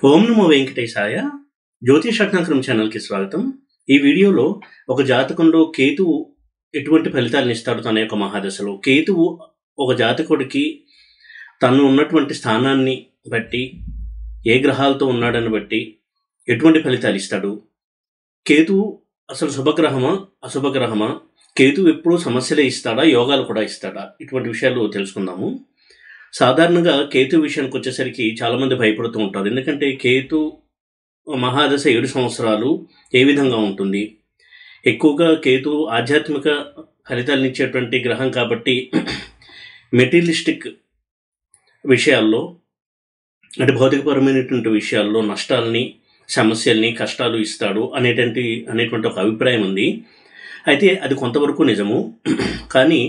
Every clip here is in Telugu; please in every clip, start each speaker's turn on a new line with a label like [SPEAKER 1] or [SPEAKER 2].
[SPEAKER 1] ఓం నమో వెంకటేశాయ. జ్యోతిష్ రత్నాకరం ఛానల్కి స్వాగతం. ఈ వీడియోలో ఒక జాతకంలో కేతువు ఎటువంటి ఫలితాలను ఇస్తాడు తన యొక్క మహాదశలో. కేతువు ఒక జాతకుడికి తను ఉన్నటువంటి స్థానాన్ని బట్టి, ఏ గ్రహాలతో ఉన్నాడని బట్టి ఎటువంటి ఫలితాలు ఇస్తాడు. కేతువు అసలు శుభగ్రహమా అశుభగ్రహమా, కేతువు ఎప్పుడూ సమస్యలే ఇస్తాడా, యోగాలు కూడా ఇస్తాడా, ఇటువంటి విషయాలు తెలుసుకుందాము. సాధారణంగా కేతు విషయానికి వచ్చేసరికి చాలామంది భయపడుతూ ఉంటారు. ఎందుకంటే కేతు మహాదశ 7 సంవత్సరాలు ఏ విధంగా ఉంటుంది. ఎక్కువగా కేతు ఆధ్యాత్మిక ఫలితాలను ఇచ్చేటువంటి గ్రహం కాబట్టి మెటీరియలిస్టిక్ విషయాల్లో, అంటే భౌతికపరమైనటువంటి విషయాల్లో నష్టాలని, సమస్యల్ని, కష్టాలు ఇస్తాడు అనేటువంటి ఒక అభిప్రాయం ఉంది. అయితే అది కొంతవరకు నిజము. కానీ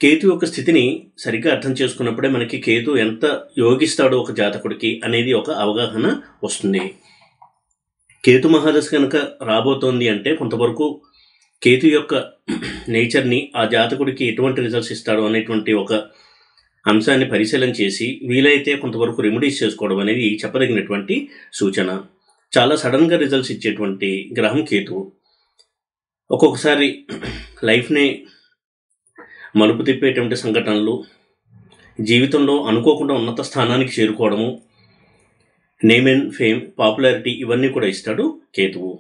[SPEAKER 1] కేతు యొక్క స్థితిని సరిగ్గా అర్థం చేసుకున్నప్పుడే మనకి కేతు ఎంత యోగిస్తాడో ఒక జాతకుడికి అనేది ఒక అవగాహన వస్తుంది. కేతు మహాదశ కనుక రాబోతోంది అంటే కొంతవరకు కేతు యొక్క నేచర్ని, ఆ జాతకుడికి ఎటువంటి రిజల్ట్స్ ఇస్తాడో అనేటువంటి ఒక అంశాన్ని పరిశీలన చేసి వీలైతే కొంతవరకు రెమెడీస్ చేసుకోవడం అనేది చెప్పదగినటువంటి సూచన. చాలా సడన్గా రిజల్ట్స్ ఇచ్చేటువంటి గ్రహం కేతువు. ఒక్కొక్కసారి లైఫ్ని మలుపు తిప్పేటువంటి సంఘటనలు, జీవితంలో అనుకోకుండా ఉన్నత స్థానానికి చేరుకోవడము, నేమ్ అండ్ ఫేమ్, పాపులారిటీ, ఇవన్నీ కూడా ఇస్తాడు కేతువు.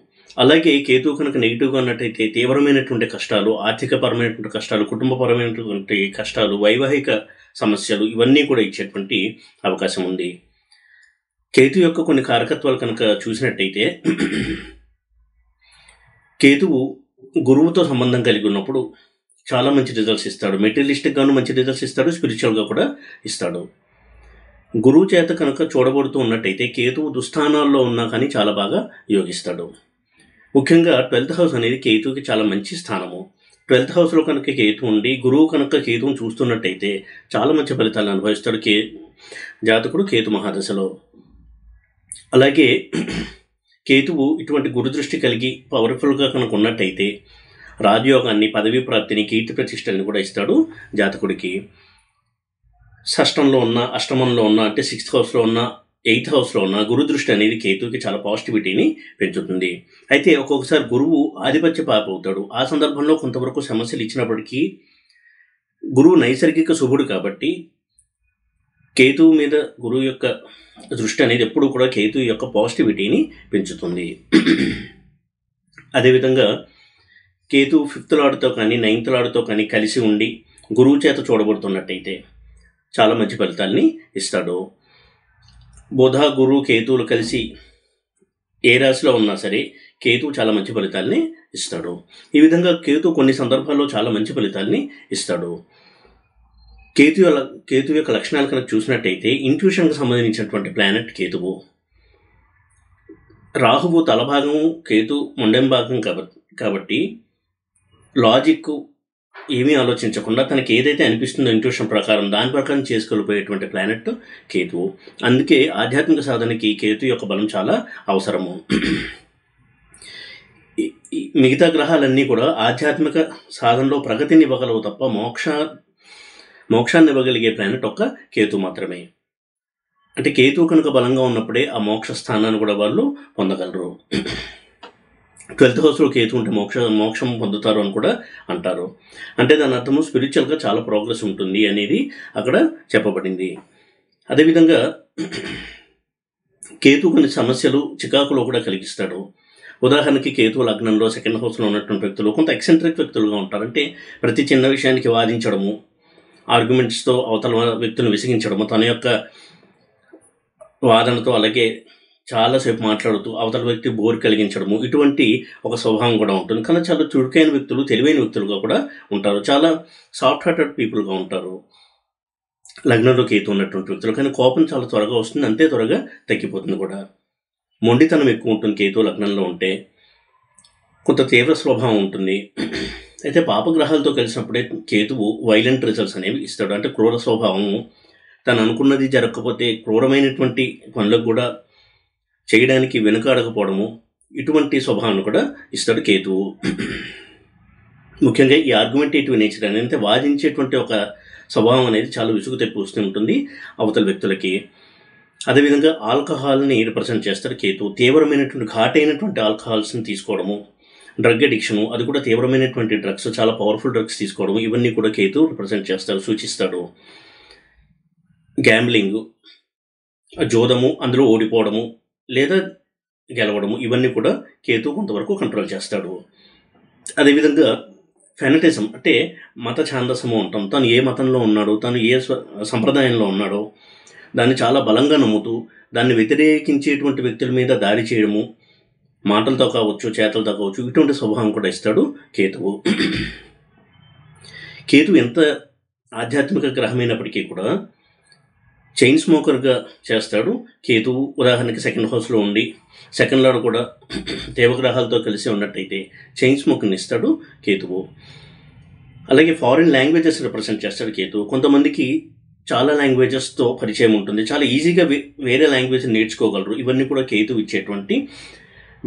[SPEAKER 1] అలాగే కేతువు కనుక నెగిటివ్గా ఉన్నట్టయితే తీవ్రమైనటువంటి కష్టాలు, ఆర్థికపరమైనటువంటి కష్టాలు, కుటుంబపరమైనటువంటి కష్టాలు, వైవాహిక సమస్యలు, ఇవన్నీ కూడా ఇచ్చేటువంటి అవకాశం ఉంది. కేతు యొక్క కొన్ని కారకత్వాలు కనుక చూసినట్టయితే, కేతువు గురువుతో సంబంధం కలిగి ఉన్నప్పుడు చాలా మంచి రిజల్ట్స్ ఇస్తాడు. మెటీరియలిస్టిక్గాను మంచి రిజల్ట్స్ ఇస్తాడు, స్పిరిచువల్గా కూడా ఇస్తాడు. గురువు చేత కనుక చూడబడుతూ ఉన్నట్టయితే కేతువు దుస్థానాల్లో ఉన్నా కానీ చాలా బాగా యోగిస్తాడు. ముఖ్యంగా 12th హౌస్ అనేది కేతువుకి చాలా మంచి స్థానము. 12th హౌస్లో కనుక కేతు ఉండి గురువు కనుక కేతువును చూస్తున్నట్టయితే చాలా మంచి ఫలితాలను అనుభవిస్తాడు జాతకుడు కేతు మహాదశలో. అలాగే కేతువు ఇటువంటి గురుదృష్టి కలిగి పవర్ఫుల్గా కనుక ఉన్నట్టయితే రాజయోగాన్ని, పదవీ ప్రాప్తిని, కీర్తి ప్రతిష్టల్ని కూడా ఇస్తాడు జాతకుడికి. షష్టంలో ఉన్న, అష్టమంలో ఉన్న, అంటే 6th హౌస్లో ఉన్న, 8th హౌస్లో ఉన్న గురుదృష్టి అనేది కేతువుకి చాలా పాజిటివిటీని పెంచుతుంది. అయితే ఒక్కొక్కసారి గురువు ఆధిపత్య పాప అవుతాడు. ఆ సందర్భంలో కొంతవరకు సమస్యలు ఇచ్చినప్పటికీ గురువు నైసర్గిక శుభుడు కాబట్టి కేతువు మీద గురువు యొక్క దృష్టి అనేది ఎప్పుడూ కూడా కేతువు యొక్క పాజిటివిటీని పెంచుతుంది. అదేవిధంగా కేతు 5th లార్డ్తో కానీ 9th లార్డ్తో కానీ కలిసి ఉండి గురువు చేత చూడబడుతున్నట్టయితే చాలా మంచి ఫలితాల్ని ఇస్తాడు. బుధ, గురు, కేతువులు కలిసి ఏ రాశిలో ఉన్నా సరే కేతువు చాలా మంచి ఫలితాల్ని ఇస్తాడు. ఈ విధంగా కేతు కొన్ని సందర్భాల్లో చాలా మంచి ఫలితాల్ని ఇస్తాడు. కేతు యొక్క లక్షణాలు కనుక చూసినట్టయితే ఇంట్యూషన్కి సంబంధించినటువంటి ప్లానెట్ కేతువు. రాహువు తలభాగము, కేతు మొండెం భాగం కాబట్టి లాజిక్ ఏమీ ఆలోచించకుండా తనకి ఏదైతే అనిపిస్తుందో ఇంట్యూషన్ ప్రకారం దాని ప్రకారం చేసుకెళ్ళిపోయేటువంటి ప్లానెట్ కేతువు. అందుకే ఆధ్యాత్మిక సాధనకి కేతు యొక్క బలం చాలా అవసరము. మిగతా గ్రహాలన్నీ కూడా ఆధ్యాత్మిక సాధనలో ప్రగతిని ఇవ్వగలవు తప్ప మోక్షాన్ని ఇవ్వగలిగే ప్లానెట్ ఒక్క కేతు మాత్రమే. అంటే కేతువు కనుక బలంగా ఉన్నప్పుడే ఆ మోక్ష స్థానాన్ని కూడా వాళ్ళు పొందగలరు. 12th హౌస్లో కేతు ఉంటే మోక్షం పొందుతారు అని కూడా అంటారు. అంటే దాని అర్థము స్పిరిచువల్గా చాలా ప్రోగ్రెస్ ఉంటుంది అనేది అక్కడ చెప్పబడింది. అదేవిధంగా కేతు కొన్ని సమస్యలు, చికాకులు కూడా కలిగిస్తాడు. ఉదాహరణకి కేతు లగ్నంలో 2nd హౌస్లో ఉన్నటువంటి వ్యక్తులు కొంత ఎక్సెంట్రిక్ వ్యక్తులుగా ఉంటారు. అంటే ప్రతి చిన్న విషయానికి వాదించడము, ఆర్గ్యుమెంట్స్తో అవతల వ్యక్తులను విసిగించడము, తన యొక్క వాదనతో అలాగే చాలాసేపు మాట్లాడుతూ అవతల వ్యక్తి బోర్ కలిగించడము, ఇటువంటి ఒక స్వభావం కూడా ఉంటుంది. కానీ చాలా చురుకైన వ్యక్తులు, తెలివైన వ్యక్తులుగా కూడా ఉంటారు. చాలా సాఫ్ట్ హార్టెడ్ పీపుల్గా ఉంటారు లగ్నంలో కేతు ఉన్నటువంటి వ్యక్తులు. కానీ కోపం చాలా త్వరగా వస్తుంది, అంతే త్వరగా తగ్గిపోతుంది కూడా. మొండితనం ఎక్కువ ఉంటుంది కేతు లగ్నంలో ఉంటే. కొంత తీవ్ర స్వభావం ఉంటుంది. అయితే పాపగ్రహాలతో కలిసినప్పుడే కేతువు వైలెంట్ రిజల్ట్స్ అనేవి ఇస్తాడు. అంటే క్రూర స్వభావము, తను అనుకున్నది జరగకపోతే క్రూరమైనటువంటి పనులకు కూడా చేయడానికి వెనుకాడకపోవడము, ఇటువంటి స్వభావాన్ని కూడా ఇస్తాడు కేతువు. ముఖ్యంగా ఈ ఆర్గ్యుమెంటేటివ్ నేచర్ అనేది, వాదించేటువంటి ఒక స్వభావం అనేది చాలా విసుగు తెప్పిస్తూ ఉంటుంది అవతల వ్యక్తులకి. అదేవిధంగా ఆల్కహాల్ని రిప్రజెంట్ చేస్తాడు కేతు. తీవ్రమైనటువంటి ఘాటైనటువంటి ఆల్కహాల్స్ని తీసుకోవడము, డ్రగ్ అడిక్షను, అది కూడా తీవ్రమైనటువంటి డ్రగ్స్, చాలా పవర్ఫుల్ డ్రగ్స్ తీసుకోవడం, ఇవన్నీ కూడా కేతు రిప్రజెంట్ చేస్తాడు, సూచిస్తాడు. గ్యాంబ్లింగ్, జోదము, అందులో ఓడిపోవడము లేదా గెలవడము, ఇవన్నీ కూడా కేతు కొంతవరకు కంట్రోల్ చేస్తాడు. అదేవిధంగా ఫెనటిజం అంటే మత ఛాందసము అంటాం. తను ఏ మతంలో ఉన్నాడో, తను ఏ సంప్రదాయంలో ఉన్నాడో దాన్ని చాలా బలంగా నమ్ముతూ దాన్ని వ్యతిరేకించేటువంటి వ్యక్తుల మీద దాడి చేయడము, మాటలతో కావచ్చు చేతలతో కావచ్చు, ఇటువంటి స్వభావం కూడా ఇస్తాడు కేతువు. కేతు ఎంత ఆధ్యాత్మిక గ్రహమైనప్పటికీ కూడా చైన్ స్మోకర్గా చేస్తాడు కేతువు. ఉదాహరణకి సెకండ్ హౌస్లో ఉండి సెకండ్ లార్డ్ కూడా దేవగ్రహాలతో కలిసి ఉన్నట్టయితే చైన్ స్మోకింగ్ ఇస్తాడు కేతువు. అలాగే ఫారిన్ లాంగ్వేజెస్ రిప్రజెంట్ చేస్తాడు కేతువు. కొంతమందికి చాలా లాంగ్వేజెస్తో పరిచయం ఉంటుంది, చాలా ఈజీగా వేరే లాంగ్వేజ్ నేర్చుకోగలరు. ఇవన్నీ కూడా కేతువు ఇచ్చేటువంటి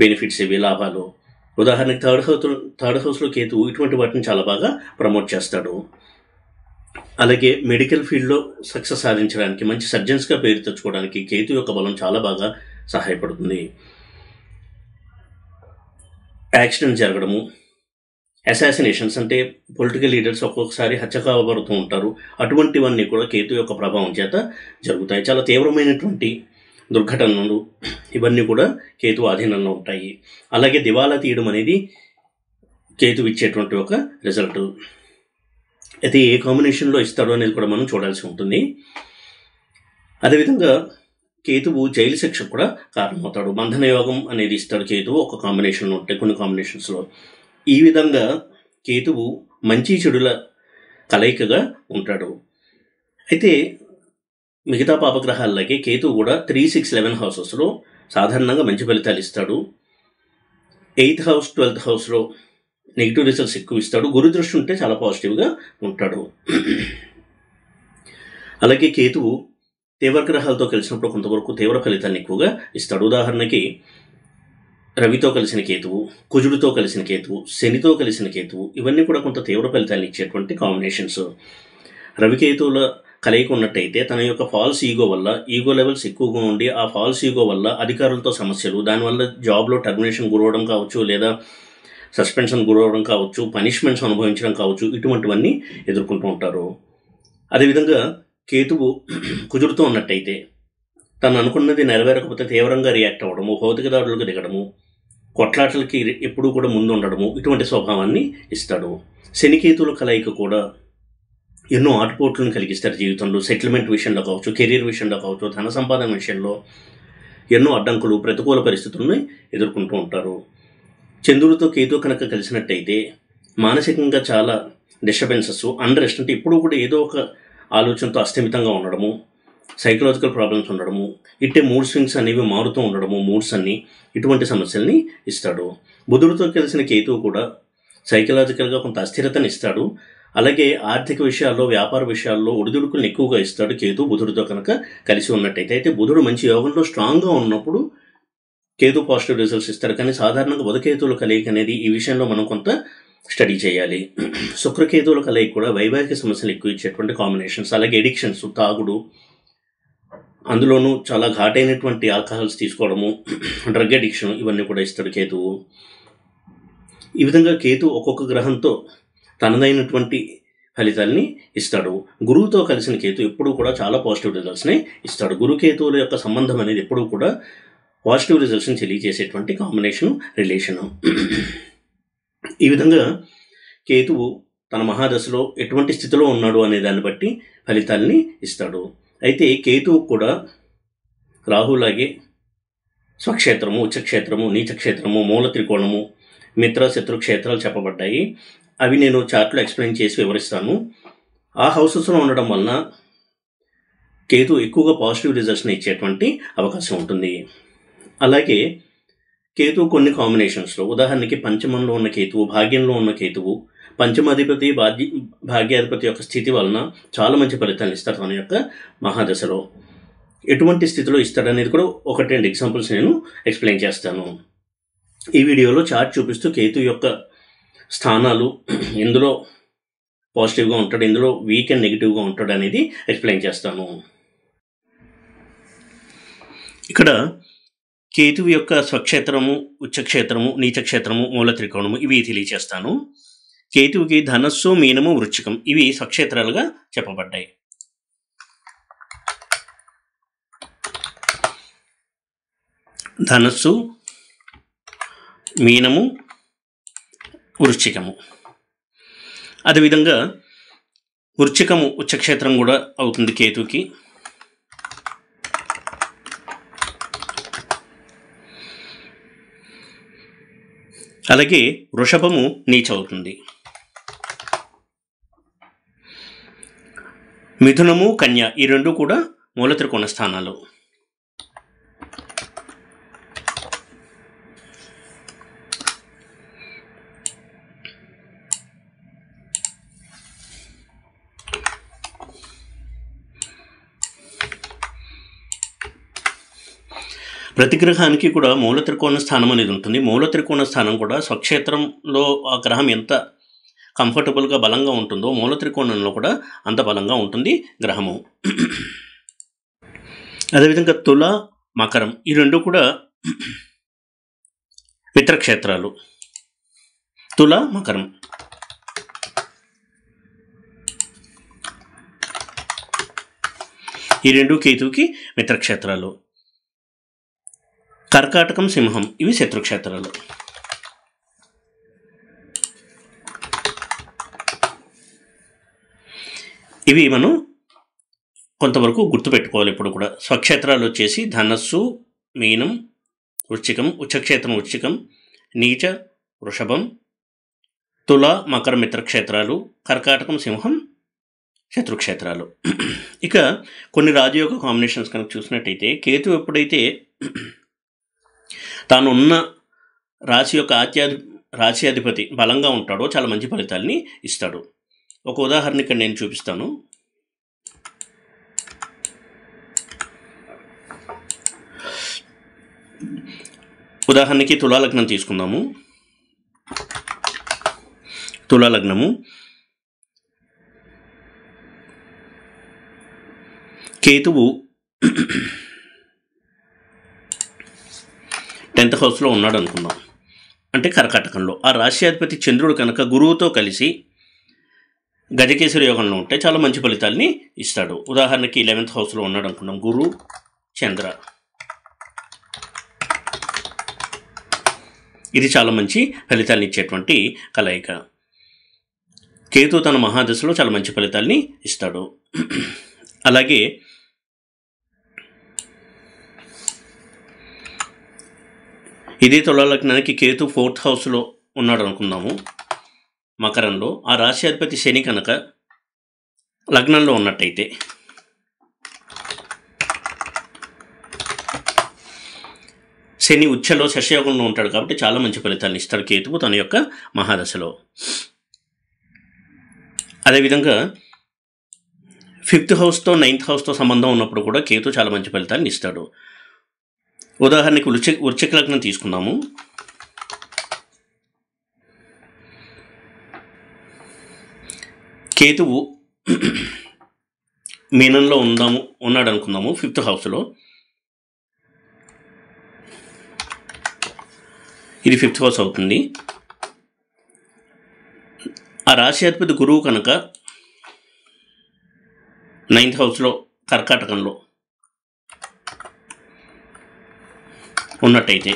[SPEAKER 1] బెనిఫిట్స్, ఇవి లాభాలు. ఉదాహరణకి థర్డ్ హౌస్లో కేతువు ఇటువంటి వాటిని చాలా బాగా ప్రమోట్ చేస్తాడు. అలాగే మెడికల్ ఫీల్డ్లో సక్సెస్ సాధించడానికి, మంచి సర్జన్స్గా పేరు తెచ్చుకోవడానికి కేతు యొక్క బలం చాలా బాగా సహాయపడుతుంది. యాక్సిడెంట్ జరగడము, అసాసినేషన్స్ అంటే పొలిటికల్ లీడర్స్ ఒక్కొక్కసారి హత్య కాబడుతూ ఉంటారు, అటువంటివన్నీ కూడా కేతు యొక్క ప్రభావం చేత జరుగుతాయి. చాలా తీవ్రమైనటువంటి దుర్ఘటనలు ఇవన్నీ కూడా కేతు ఆధీనంలో ఉంటాయి. అలాగే దివాలా తీయడం అనేది కేతు ఇచ్చేటువంటి ఒక రిజల్ట్. అయితే ఏ కాంబినేషన్లో ఇస్తాడో అనేది కూడా మనం చూడాల్సి ఉంటుంది. అదేవిధంగా కేతువు జైలు శిక్షకు కూడా కారణమవుతాడు. బంధన యోగం అనేది ఇస్తాడు కేతువు ఒక కాంబినేషన్లో ఉంటాయి, కొన్ని కాంబినేషన్స్లో. ఈ విధంగా కేతువు మంచి చెడుల కలయికగా ఉంటాడు. అయితే మిగతా పాపగ్రహాలకి కేతువు కూడా 3, 6, 11 హౌసెస్లో సాధారణంగా మంచి ఫలితాలు ఇస్తాడు. 8th హౌస్ 12th హౌస్లో నెగిటివ్ రిజల్ట్స్ ఎక్కువ ఇస్తాడు. గురు దృష్టి ఉంటే చాలా పాజిటివ్గా ఉంటాడు. అలాగే కేతువు తీవ్రగ్రహాలతో కలిసినప్పుడు కొంతవరకు తీవ్ర ఫలితాన్ని ఎక్కువగా ఇస్తాడు. ఉదాహరణకి రవితో కలిసిన కేతువు, కుజుడితో కలిసిన కేతువు, శనితో కలిసిన కేతువు, ఇవన్నీ కూడా కొంత తీవ్ర ఫలితాన్ని ఇచ్చేటువంటి కాంబినేషన్స్. రవికేతువుల కలయిక ఉన్నట్టయితే తన యొక్క ఫాల్స్ ఈగో వల్ల, ఈగో లెవెల్స్ ఎక్కువగా ఉండి ఆ ఫాల్స్ ఈగో వల్ల అధికారులతో సమస్యలు, దానివల్ల జాబ్లో టర్మినేషన్ గురవడం కావచ్చు, లేదా సస్పెన్షన్ గురవడం కావచ్చు, పనిష్మెంట్స్ అనుభవించడం కావచ్చు, ఇటువంటివన్నీ ఎదుర్కొంటూ ఉంటారు. అదేవిధంగా కేతువు కుజుడుతో ఉన్నట్టయితే తను అనుకున్నది నెరవేరకపోతే తీవ్రంగా రియాక్ట్ అవ్వడము, భౌతిక దాడులకు దిగడము, కొట్లాటలకి ఎప్పుడూ కూడా ముందు ఉండడము, ఇటువంటి స్వభావాన్ని ఇస్తాడు. శనికేతువుల కలయిక కూడా ఎన్నో ఆటుపోట్లను కలిగిస్తారు జీవితంలో. సెటిల్మెంట్ విషయంలో కావచ్చు, కెరీర్ విషయంలో కావచ్చు, ధన సంపాదన విషయంలో ఎన్నో అడ్డంకులు, ప్రతికూల పరిస్థితులను ఎదుర్కొంటూ ఉంటారు. చంద్రుడితో కేతు కనుక కలిసినట్టయితే మానసికంగా చాలా డిస్టర్బెన్సెస్, అన్రెస్ట్, అంటే ఎప్పుడూ కూడా ఏదో ఒక ఆలోచనతో అస్థిమితంగా ఉండడము, సైకలాజికల్ ప్రాబ్లమ్స్ ఉండడము, ఇట్టే మూడ్ స్వింగ్స్ అనేవి మారుతూ ఉండడము, మూడ్స్ అన్నీ, ఇటువంటి సమస్యల్ని ఇస్తాడు. బుధుడితో కలిసిన కేతువు కూడా సైకలాజికల్గా కొంత అస్థిరతని ఇస్తాడు. అలాగే ఆర్థిక విషయాల్లో, వ్యాపార విషయాల్లో ఒడిదుడుకులను ఎక్కువగా ఇస్తాడు కేతు బుధుడితో కనుక కలిసి ఉన్నట్టయితే. అయితే బుధుడు మంచి యోగంలో స్ట్రాంగ్గా ఉన్నప్పుడు కేతు పాజిటివ్ రిజల్ట్స్ ఇస్తాడు. కానీ సాధారణంగా బుధకేతువుల కలయిక అనేది ఈ విషయంలో మనం కొంత స్టడీ చేయాలి. శుక్రకేతువుల కలయిక కూడా వైవాహిక సమస్యలు ఎక్కువ ఇచ్చేటువంటి కాంబినేషన్స్. అలాగే ఎడిక్షన్స్, తాగుడు, అందులోనూ చాలా ఘాటైనటువంటి ఆల్కహాల్స్ తీసుకోవడము, డ్రగ్ అడిక్షన్, ఇవన్నీ కూడా ఇస్తాడు కేతువు. ఈ విధంగా కేతు ఒక్కొక్క గ్రహంతో తనదైనటువంటి ఫలితాల్ని ఇస్తాడు. గురువుతో కలిసిన కేతు ఎప్పుడూ కూడా చాలా పాజిటివ్ రిజల్ట్స్ని ఇస్తాడు. గురుకేతువుల యొక్క సంబంధం అనేది ఎప్పుడూ కూడా పాజిటివ్ రిజల్ట్స్ని తెలియజేసేటువంటి కాంబినేషను, రిలేషను. ఈ విధంగా కేతువు తన మహాదశలో ఎటువంటి స్థితిలో ఉన్నాడు అనే దాన్ని బట్టి ఫలితాల్ని ఇస్తాడు. అయితే కేతువు కూడా రాహులాగే స్వక్షేత్రము, ఉచ్చక్షేత్రము, నీచక్షేత్రము, మూల త్రికోణము, మిత్ర శత్రు క్షేత్రాలు చెప్పబడ్డాయి. అవి నేను చార్ట్లో ఎక్స్ప్లెయిన్ చేసి వివరిస్తాను. ఆ హౌసెస్లో ఉండడం వలన కేతు ఎక్కువగా పాజిటివ్ రిజల్ట్స్ని ఇచ్చేటువంటి అవకాశం ఉంటుంది. అలాగే కేతువు కొన్ని కాంబినేషన్స్లో, ఉదాహరణకి పంచమంలో ఉన్న కేతువు, భాగ్యంలో ఉన్న కేతువు, పంచమాధిపతి భాగ్యాధిపతి యొక్క స్థితి వలన చాలా మంచి ఫలితాలను ఇస్తారు తన యొక్క మహాదశలో. ఎటువంటి స్థితిలో ఇస్తాడనేది కూడా 1-2 ఎగ్జాంపుల్స్ నేను ఎక్స్ప్లెయిన్ చేస్తాను. ఈ వీడియోలో చార్ట్ చూపిస్తూ కేతు యొక్క స్థానాలు, ఎందులో పాజిటివ్గా ఉంటాడు, ఎందులో వీక్ అండ్ నెగిటివ్గా ఉంటాడు అనేది ఎక్స్ప్లెయిన్ చేస్తాను. ఇక్కడ కేతువు యొక్క స్వక్షేత్రము, ఉచ్చక్షేత్రము, నీచక్షేత్రము, మూల త్రికోణము ఇవి తెలియచేస్తాను. కేతువుకి ధనస్సు, మీనము, వృశ్చికం ఇవి స్వక్షేత్రాలుగా చెప్పబడ్డాయి. ధనస్సు, మీనము, వృశ్చికము. అదేవిధంగా వృశ్చికము ఉచ్చక్షేత్రం కూడా అవుతుంది కేతువుకి. అలాగే వృషభము నీచ అవుతుంది. మిథునము, కన్య ఈ రెండు కూడా మూల త్రికోణ స్థానాలు. ప్రతి గ్రహానికి కూడా మూల త్రికోణ స్థానం అనేది ఉంటుంది. మూల త్రికోణ స్థానం కూడా స్వక్షేత్రంలో ఆ గ్రహం ఎంత కంఫర్టబుల్గా బలంగా ఉంటుందో మూల త్రికోణంలో కూడా అంత బలంగా ఉంటుంది గ్రహము. అదేవిధంగా తుల, మకరం ఈ రెండు కూడా మిత్రక్షేత్రాలు. తుల, మకరం. ఈ రెండు కేతువుకి మిత్రక్షేత్రాలు. కర్కాటకం, సింహం ఇవి శత్రుక్షేత్రాలు. ఇవి మనం కొంతవరకు గుర్తుపెట్టుకోవాలి. ఇప్పుడు కూడా స్వక్షేత్రాలు వచ్చేసి ధనస్సు, మీనం, వృశ్చికం, ఉచ్చక్షేత్రం వృశ్చికం, నీచ వృషభం, తుల, మకర మిత్రక్షేత్రాలు, కర్కాటకం, సింహం శత్రుక్షేత్రాలు. ఇక కొన్ని రాజయోగ కాంబినేషన్స్ కనుక చూసినట్టయితే కేతు ఎప్పుడైతే తాను ఉన్న రాశి యొక్క రాశి అధిపతి బలంగా ఉంటాడో చాలా మంచి ఫలితాలని ఇస్తాడు. ఒక ఉదాహరణ ఇక్కడ నేను చూపిస్తాను. ఉదాహరణకి తులాలగ్నం తీసుకుందాము. తులాలగ్నము కేతువు 10th హౌస్లో ఉన్నాడు అనుకుందాం, అంటే కర్కాటకంలో. ఆ రాశ్యాధిపతి చంద్రుడు కనుక గురువుతో కలిసి గజకేసరి యోగంలో ఉంటే చాలా మంచి ఫలితాలని ఇస్తాడు. ఉదాహరణకి 11th హౌస్లో ఉన్నాడు అనుకుందాం, గురు చంద్ర. ఇది చాలా మంచి ఫలితాలను ఇచ్చేటువంటి కలయిక. కేతు తన మహాదశలో చాలా మంచి ఫలితాలని ఇస్తాడు. అలాగే ఇదే తులాలగ్నానికి కేతు 4th హౌస్లో ఉన్నాడు అనుకుందాము, మకరంలో. ఆ రాశ్యాధిపతి శని కనుక లగ్నంలో ఉన్నట్టయితే శని ఉచ్చలో శశయోగంలో ఉంటాడు కాబట్టి చాలా మంచి ఫలితాలను ఇస్తాడు కేతువు తన యొక్క మహాదశలో. అదేవిధంగా 5th హౌస్తో 9th హౌస్తో సంబంధం ఉన్నప్పుడు కూడా కేతు చాలా మంచి ఫలితాలను ఇస్తాడు. ఉదాహరణకి వృశ్చిక లగ్నం తీసుకుందాము. కేతువు మీనంలో ఉన్నాడు అనుకుందాము, 5th హౌస్లో. ఇది 5th హౌస్ అవుతుంది. ఆ రాశి అధిపతి గురువు కనుక 9th హౌస్లో కర్కాటకంలో ఉన్నట్టయితే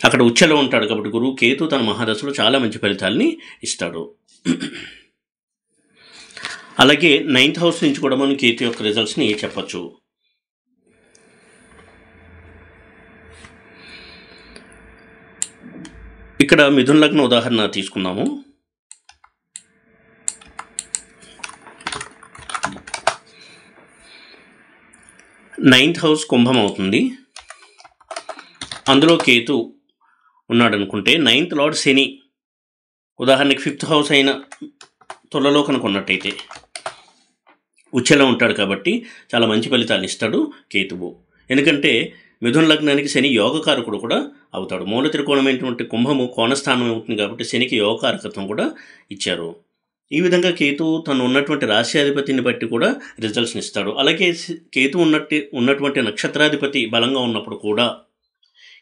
[SPEAKER 1] అక్కడ ఉచ్చలో ఉంటాడు కాబట్టి గురువు కేతు తన మహాదశలో చాలా మంచి ఫలితాలని ఇస్తాడు. అలాగే 9th హౌస్ నుంచి కూడా మనం కేతు యొక్క రిజల్ట్స్ని చెప్పచ్చు. ఇక్కడ మిథున లగ్న ఉదాహరణ తీసుకుందాము. నైన్త్ హౌస్ కుంభం అవుతుంది. అందులో కేతు ఉన్నాడు అనుకుంటే 9th లార్డ్ శని ఉదాహరణకి 5th హౌస్ అయిన తులలో కనుక ఉన్నట్టయితే ఉచ్చలో ఉంటాడు కాబట్టి చాలా మంచి ఫలితాలను ఇస్తాడు కేతువు. ఎందుకంటే మిథున లగ్నానికి శని యోగకారకుడు కూడా అవుతాడు. మూల త్రికోణమైనటువంటి కుంభము కోణస్థానం అవుతుంది కాబట్టి శనికి యోగకారకత్వం కూడా ఇచ్చారు. ఈ విధంగా కేతు తను ఉన్నటువంటి రాశ్యాధిపతిని బట్టి కూడా రిజల్ట్స్ని ఇస్తాడు. అలాగే కేతు ఉన్నటువంటి నక్షత్రాధిపతి బలంగా ఉన్నప్పుడు కూడా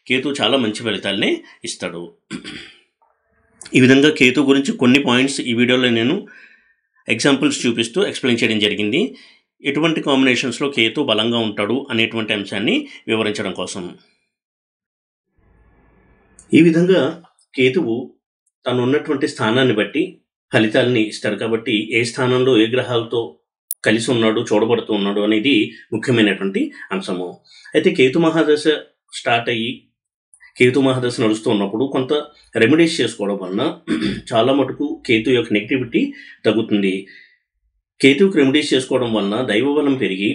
[SPEAKER 1] కేతు చాలా మంచి ఫలితాలనే ఇస్తాడు. ఈ విధంగా కేతు గురించి కొన్ని పాయింట్స్ ఈ వీడియోలో నేను ఎగ్జాంపుల్స్ చూపిస్తూ ఎక్స్ప్లెయిన్ చేయడం జరిగింది. ఎటువంటి కాంబినేషన్స్లో కేతు బలంగా ఉంటాడు అనేటువంటి అంశాన్ని వివరించడం కోసం. ఈ విధంగా కేతువు తను ఉన్నటువంటి స్థానాన్ని బట్టి ఫలితాలని ఇస్తాడు. కాబట్టి ఏ స్థానంలో ఏ గ్రహాలతో కలిసి ఉన్నాడు, చూడబడుతూ ఉన్నాడు అనేది ముఖ్యమైనటువంటి అంశము. అయితే కేతు మహాదశ స్టార్ట్ అయ్యి కేతు మహాదశ నడుస్తూ ఉన్నప్పుడు కొంత రెమెడీస్ చేసుకోవడం వలన చాలా మటుకు కేతు యొక్క నెగిటివిటీ తగ్గుతుంది. కేతువుకి రెమెడీస్ చేసుకోవడం వలన దైవబలం పెరిగి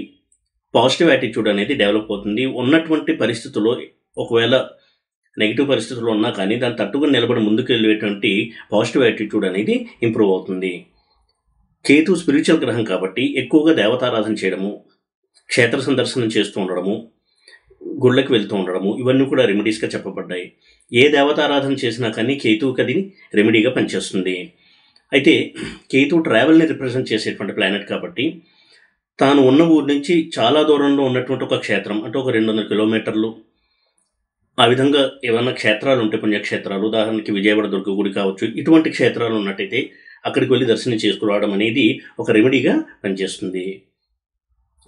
[SPEAKER 1] పాజిటివ్ యాటిట్యూడ్ అనేది డెవలప్ అవుతుంది. ఉన్నటువంటి పరిస్థితుల్లో ఒకవేళ నెగిటివ్ పరిస్థితుల్లో ఉన్నా కానీ దాన్ని తట్టుకుని నిలబడి ముందుకు వెళ్ళేటువంటి పాజిటివ్ యాటిట్యూడ్ అనేది ఇంప్రూవ్ అవుతుంది. కేతు స్పిరిచువల్ గ్రహం కాబట్టి ఎక్కువగా దేవతారాధన చేయడము, క్షేత్ర సందర్శనం చేస్తూ ఉండడము, గుళ్ళకి వెళ్తూ ఉండడము ఇవన్నీ కూడా రెమెడీస్గా చెప్పబడ్డాయి. ఏ దేవతారాధన చేసినా కానీ కేతువుకి అది రెమెడీగా పనిచేస్తుంది. అయితే కేతు ట్రావెల్ని రిప్రజెంట్ చేసేటువంటి ప్లానెట్ కాబట్టి తాను ఉన్న ఊరి నుంచి చాలా దూరంలో ఉన్నటువంటి ఒక క్షేత్రం అంటే ఒక 200 కిలోమీటర్లు ఆ విధంగా ఏమైనా క్షేత్రాలు ఉంటే పుణ్యక్షేత్రాలు, ఉదాహరణకి విజయవాడ దుర్గ గుడి కావచ్చు, ఇటువంటి క్షేత్రాలు ఉన్నట్టయితే అక్కడికి వెళ్ళి దర్శనం చేసుకురావడం అనేది ఒక రెమెడీగా పనిచేస్తుంది.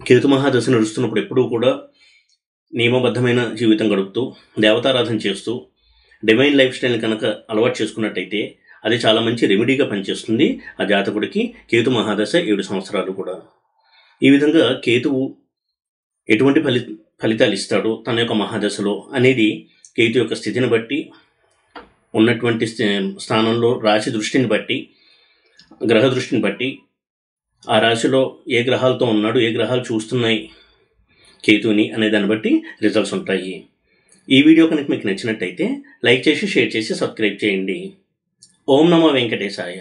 [SPEAKER 1] కేతు మహాదశ నడుస్తున్నప్పుడు ఎప్పుడూ కూడా నియమబద్ధమైన జీవితం గడుపుతూ దేవతారాధన చేస్తూ డివైన్ లైఫ్ స్టైల్ని కనుక అలవాటు చేసుకున్నట్టయితే అది చాలా మంచి రెమెడీగా పనిచేస్తుంది ఆ జాతకుడికి. కేతు మహాదశ 7 సంవత్సరాలు కూడా. ఈ విధంగా కేతువు ఎటువంటి ఫలితాలు ఇస్తాడు తన యొక్క మహాదశలో అనేది కేతు యొక్క స్థితిని బట్టి, ఉన్నటువంటి స్థానంలో రాశి దృష్టిని బట్టి, గ్రహ దృష్టిని బట్టి, ఆ రాశిలో ఏ గ్రహాలతో ఉన్నాడు, ఏ గ్రహాలు చూస్తున్నాయి కేతుని అనే దాన్ని బట్టి రిజల్ట్స్ ఉంటాయి. ఈ వీడియో కనుక మీకు నచ్చినట్టయితే లైక్ చేసి, షేర్ చేసి, సబ్స్క్రైబ్ చేయండి. ఓం నమో వెంకటేశాయ.